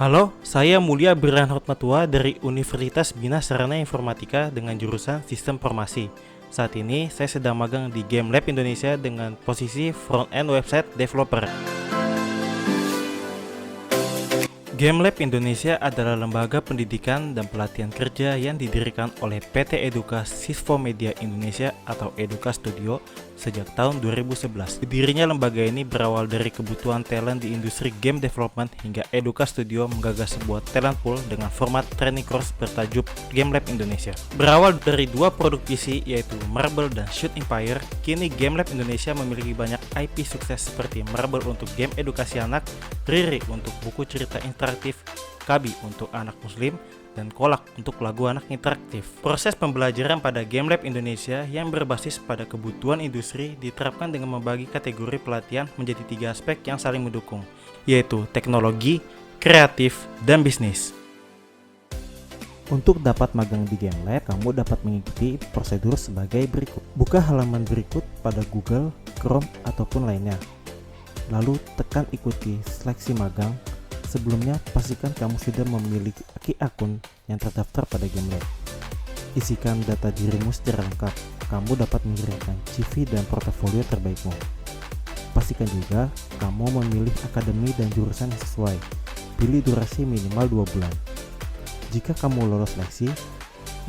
Halo, saya Mulia Birhan Hotmatua dari Universitas Bina Sarana Informatika dengan jurusan Sistem Informasi. Saat ini saya sedang magang di Game Lab Indonesia dengan posisi front-end website developer. Game Lab Indonesia adalah lembaga pendidikan dan pelatihan kerja yang didirikan oleh PT Eduka Siswa Media Indonesia atau Eduka Studio sejak tahun 2011. Berdirinya lembaga ini berawal dari kebutuhan talent di industri game development hingga Eduka Studio menggagas sebuah talent pool dengan format training course bertajuk Game Lab Indonesia. Berawal dari dua produk PC yaitu Marble dan Shoot Empire, kini Game Lab Indonesia memiliki banyak IP sukses seperti Marble untuk game edukasi anak, Riri untuk buku cerita interaktif, Kabi untuk anak muslim, dan Kolak untuk lagu anak interaktif. Proses pembelajaran pada Game Lab Indonesia yang berbasis pada kebutuhan industri diterapkan dengan membagi kategori pelatihan menjadi 3 aspek yang saling mendukung, yaitu teknologi, kreatif, dan bisnis. Untuk dapat magang di Game Lab, kamu dapat mengikuti prosedur sebagai berikut. Buka halaman berikut pada Google, Chrome, ataupun lainnya. Lalu tekan ikuti seleksi magang. Sebelumnya, pastikan kamu sudah memiliki akun yang terdaftar pada Game Lab. Isikan data dirimu secara lengkap. Kamu dapat mengirimkan CV dan portofolio terbaikmu. Pastikan juga kamu memilih akademi dan jurusan yang sesuai. Pilih durasi minimal 2 bulan. Jika kamu lolos seleksi,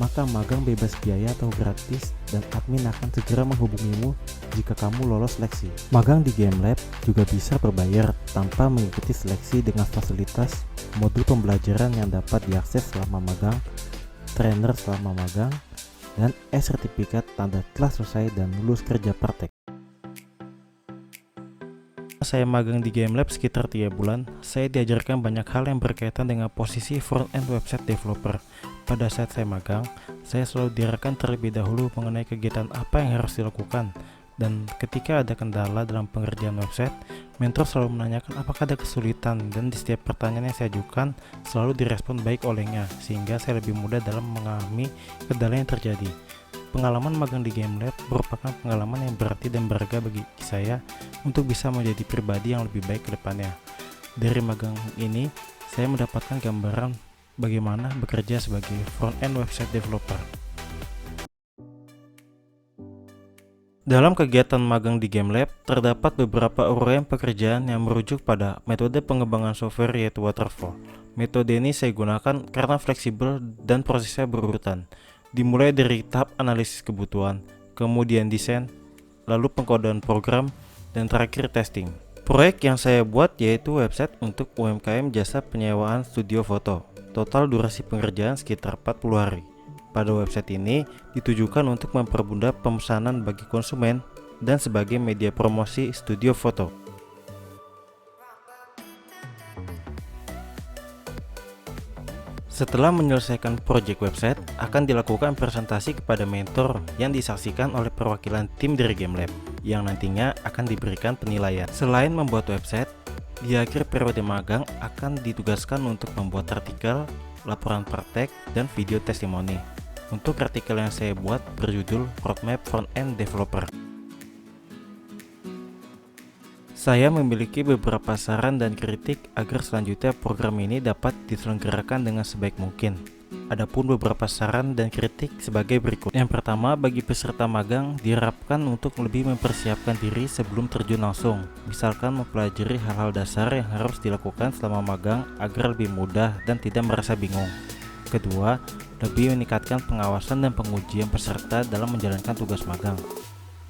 maka magang bebas biaya atau gratis dan admin akan segera menghubungimu jika kamu lolos seleksi. Magang di Game Lab juga bisa berbayar tanpa mengikuti seleksi dengan fasilitas modul pembelajaran yang dapat diakses selama magang, trainer selama magang, dan e-sertifikat tanda telah selesai dan lulus kerja praktek. Saya magang di Game Lab sekitar 3 bulan, saya diajarkan banyak hal yang berkaitan dengan posisi front-end website developer. Pada saat saya magang, saya selalu diarahkan terlebih dahulu mengenai kegiatan apa yang harus dilakukan. Dan ketika ada kendala dalam pengerjaan website, mentor selalu menanyakan apakah ada kesulitan, dan di setiap pertanyaan yang saya ajukan selalu direspon baik olehnya, sehingga saya lebih mudah dalam mengalami kendala yang terjadi. Pengalaman magang di Game Lab merupakan pengalaman yang berarti dan berharga bagi saya untuk bisa menjadi pribadi yang lebih baik ke depannya. Dari magang ini, saya mendapatkan gambaran bagaimana bekerja sebagai front-end website developer. Dalam kegiatan magang di Game Lab, terdapat beberapa uraian pekerjaan yang merujuk pada metode pengembangan software yaitu waterfall. Metode ini saya gunakan karena fleksibel dan prosesnya berurutan. Dimulai dari tahap analisis kebutuhan, kemudian desain, lalu pengkodean program, dan terakhir testing. Proyek yang saya buat yaitu website untuk UMKM jasa penyewaan studio foto. Total durasi pengerjaan sekitar 40 hari. Pada website ini ditujukan untuk mempermudah pemesanan bagi konsumen dan sebagai media promosi studio foto. Setelah menyelesaikan proyek website, akan dilakukan presentasi kepada mentor yang disaksikan oleh perwakilan tim dari Game Lab, yang nantinya akan diberikan penilaian. Selain membuat website, di akhir periode magang akan ditugaskan untuk membuat artikel, laporan praktek, dan video testimoni. Untuk artikel yang saya buat berjudul Roadmap Front-End Developer. Saya memiliki beberapa saran dan kritik agar selanjutnya program ini dapat diselenggarakan dengan sebaik mungkin. Adapun beberapa saran dan kritik sebagai berikut. Yang pertama, bagi peserta magang diharapkan untuk lebih mempersiapkan diri sebelum terjun langsung. Misalkan mempelajari hal-hal dasar yang harus dilakukan selama magang agar lebih mudah dan tidak merasa bingung. Kedua, lebih meningkatkan pengawasan dan pengujian peserta dalam menjalankan tugas magang.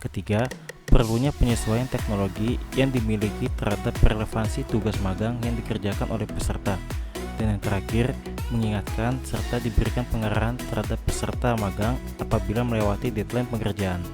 Ketiga, perlunya penyesuaian teknologi yang dimiliki terhadap relevansi tugas magang yang dikerjakan oleh peserta. Dan yang terakhir, mengingatkan serta diberikan pengarahan terhadap peserta magang apabila melewati deadline pengerjaan.